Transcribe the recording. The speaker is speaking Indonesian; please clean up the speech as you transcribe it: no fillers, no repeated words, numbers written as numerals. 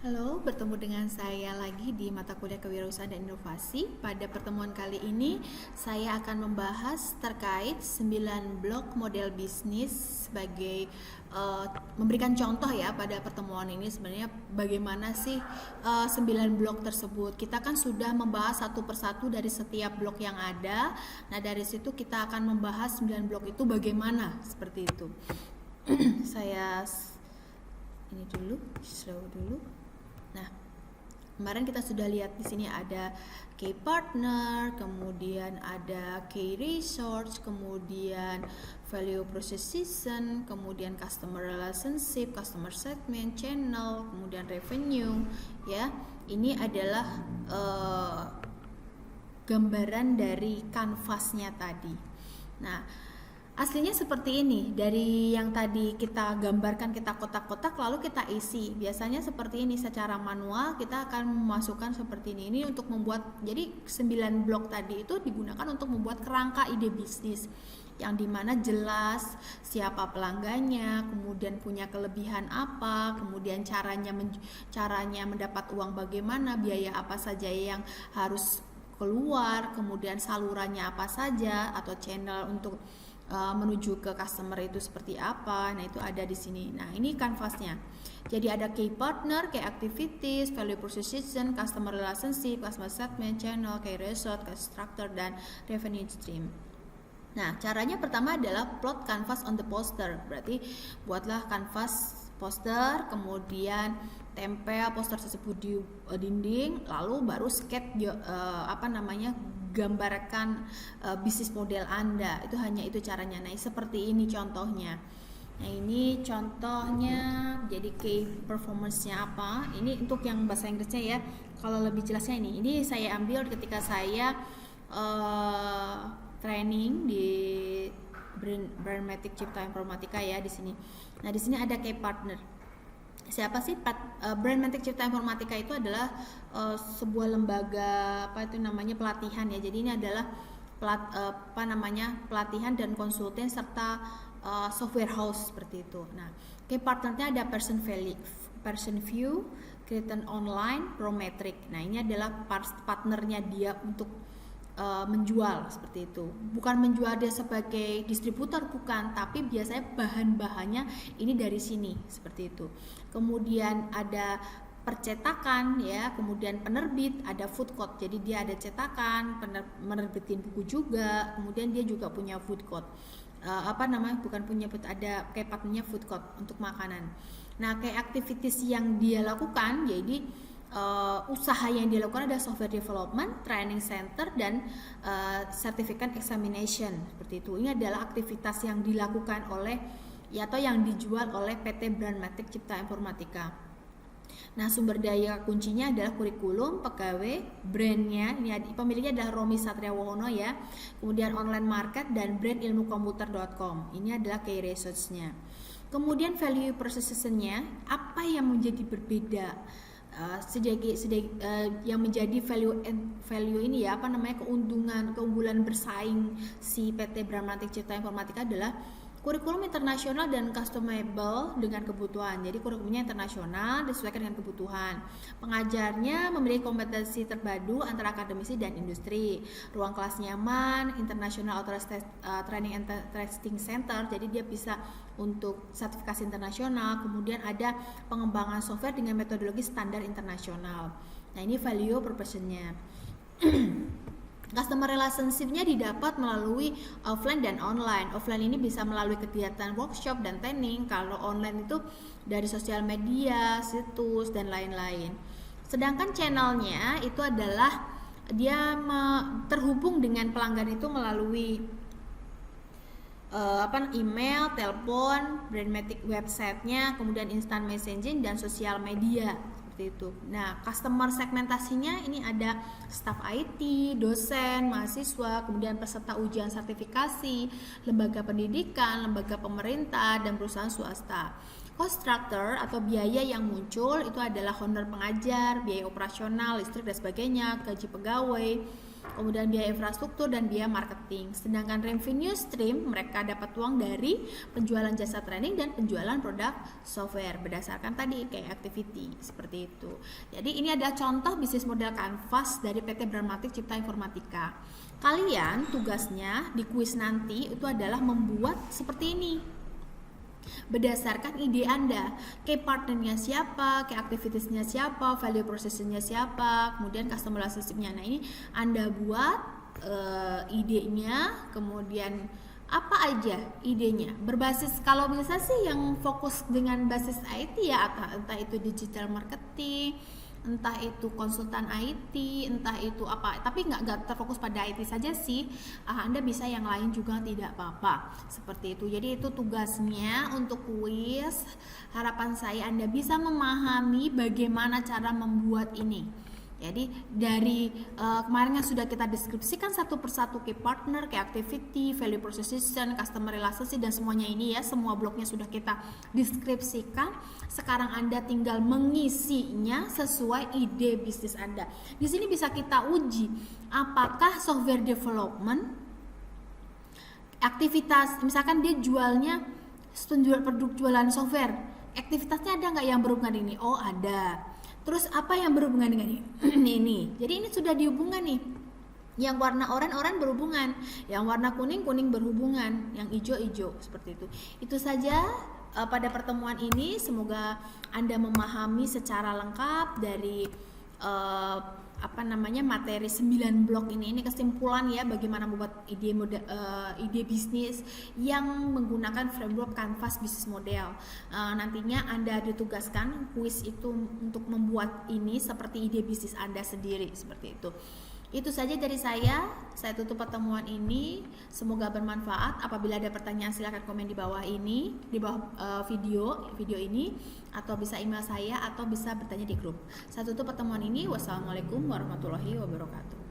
Halo, bertemu dengan saya lagi di mata kuliah Kewirausahaan dan Inovasi. Pada pertemuan kali ini, saya akan membahas terkait 9 blok model bisnis sebagai memberikan contoh ya pada pertemuan ini sebenarnya bagaimana sih 9 blok tersebut. Kita kan sudah membahas satu persatu dari setiap blok yang ada. Nah, dari situ kita akan membahas 9 blok itu bagaimana seperti itu. Saya ini dulu, slow dulu. Nah, kemarin kita sudah lihat di sini ada key partner, kemudian ada key resource, kemudian value proposition, kemudian customer relationship, customer segment, channel, kemudian revenue. Ya, ini adalah gambaran dari kanvasnya tadi. Nah, aslinya seperti ini, dari yang tadi kita gambarkan, kita kotak-kotak lalu kita isi. Biasanya seperti ini, secara manual kita akan memasukkan seperti ini. Ini untuk membuat, jadi 9 blok tadi itu digunakan untuk membuat kerangka ide bisnis yang dimana jelas siapa pelanggannya, kemudian punya kelebihan apa, kemudian caranya mendapat uang bagaimana, biaya apa saja yang harus keluar, kemudian salurannya apa saja atau channel untuk menuju ke customer itu seperti apa. Nah, itu ada di sini. Nah, ini kanvasnya. Jadi ada key partner, key activities, value proposition, customer relationship, customer segment, channel, key result, key structure, dan revenue stream. Nah, caranya pertama adalah plot canvas on the poster. Berarti buatlah kanvas poster, kemudian tempel poster tersebut di dinding, lalu baru sketch gambarkan bisnis model Anda. Itu hanya itu caranya. Nah, seperti ini contohnya. Nah, ini contohnya. Jadi key performance-nya apa? Ini untuk yang bahasa Inggrisnya ya. Kalau lebih jelasnya ini. Ini saya ambil ketika saya training di Brandmatic Cipta Informatika ya di sini. Nah, di sini ada key partner. Siapa sih Brandmatic Cipta Informatika? Itu adalah sebuah lembaga pelatihan ya. Jadi ini adalah pelatihan dan konsultan serta software house seperti itu. Nah, key partnernya ada person view, Cretan Online, Prometric. Nah, ini adalah partnernya dia untuk menjual seperti itu. Bukan menjual dia sebagai distributor, bukan, tapi biasanya bahan-bahannya ini dari sini seperti itu. Kemudian ada percetakan ya, kemudian penerbit, ada food court. Jadi dia ada cetakan, menerbitin buku juga, kemudian dia juga punya food court. Bukan punya food, ada kayak partnernya food court untuk makanan. Nah, kayak activities yang dia lakukan, jadi usaha yang dilakukan ada software development, training center, dan certificate examination seperti itu. Ini adalah aktivitas yang dilakukan oleh atau yang dijual oleh PT Brandmatic Cipta Informatika. Nah, sumber daya kuncinya adalah kurikulum, pegawai, brandnya, ini pemiliknya adalah Romi Satriawono ya, kemudian online market dan brand ilmukomputer.com. Ini adalah key resource-nya. Kemudian value proposition-nya, apa yang menjadi berbeda? Yang menjadi value ini ya, keunggulan bersaing si PT Brandmatic Cipta Informatika adalah kurikulum internasional dan customizable dengan kebutuhan. Jadi kurikulumnya internasional, disesuaikan dengan kebutuhan. Pengajarnya memiliki kompetensi terpadu antara akademisi dan industri. Ruang kelas nyaman, international authorized training and testing center. Jadi dia bisa untuk sertifikasi internasional. Kemudian ada pengembangan software dengan metodologi standar internasional. Nah, ini value proposition-nya. Customer relationship-nya didapat melalui offline dan online. Offline ini bisa melalui kegiatan workshop dan training. Kalau online itu dari sosial media, situs, dan lain-lain. Sedangkan channelnya itu adalah dia terhubung dengan pelanggan itu melalui email, telepon, Brandmatic website-nya, kemudian instant messaging dan sosial media. Itu. Nah, customer segmentasinya ini ada staf IT, dosen, mahasiswa, kemudian peserta ujian sertifikasi, lembaga pendidikan, lembaga pemerintah, dan perusahaan swasta. Cost structure atau biaya yang muncul itu adalah honor pengajar, biaya operasional, listrik dan sebagainya, gaji pegawai, kemudian biaya infrastruktur dan biaya marketing. Sedangkan revenue stream mereka dapat uang dari penjualan jasa training dan penjualan produk software berdasarkan tadi kayak activity seperti itu. Jadi ini ada contoh bisnis model Canvas dari PT Bramatik Cipta Informatika. Kalian tugasnya di kuis nanti itu adalah membuat seperti ini berdasarkan ide Anda, key partnernya siapa, key activitiesnya siapa, value processornya siapa, kemudian customer relationship-nya. Nah ini Anda buat idenya, kemudian apa aja idenya berbasis, kalau bisa sih yang fokus dengan basis IT ya, entah itu digital marketing, entah itu konsultan IT, entah itu apa, tapi nggak terfokus pada IT saja sih. Anda bisa yang lain juga tidak apa-apa seperti itu. Jadi itu tugasnya untuk kuis. Harapan saya Anda bisa memahami bagaimana cara membuat ini. Jadi dari kemarin yang sudah kita deskripsikan satu persatu key partner, key activity, value proposition, customer relationship dan semuanya ini ya, semua bloknya sudah kita deskripsikan. Sekarang Anda tinggal mengisinya sesuai ide bisnis Anda. Di sini bisa kita uji apakah software development aktivitas, misalkan dia jualnya produk jualan software, aktivitasnya ada nggak yang berhubungan ini? Oh ada. Terus apa yang berhubungan dengan ini? Jadi ini sudah dihubungkan nih. Yang warna oranye berhubungan, yang warna kuning berhubungan, yang hijau seperti itu. Itu saja pada pertemuan ini. Semoga Anda memahami secara lengkap dari materi 9 blok ini. Ini kesimpulan ya bagaimana membuat ide bisnis yang menggunakan framework Canvas Business Model. Nantinya Anda ditugaskan kuis itu untuk membuat ini seperti ide bisnis Anda sendiri seperti itu. Itu saja dari saya tutup pertemuan ini. Semoga bermanfaat. Apabila ada pertanyaan silakan komen di bawah ini, di bawah video ini, atau bisa email saya atau bisa bertanya di grup. Saya tutup pertemuan ini. Wassalamualaikum warahmatullahi wabarakatuh.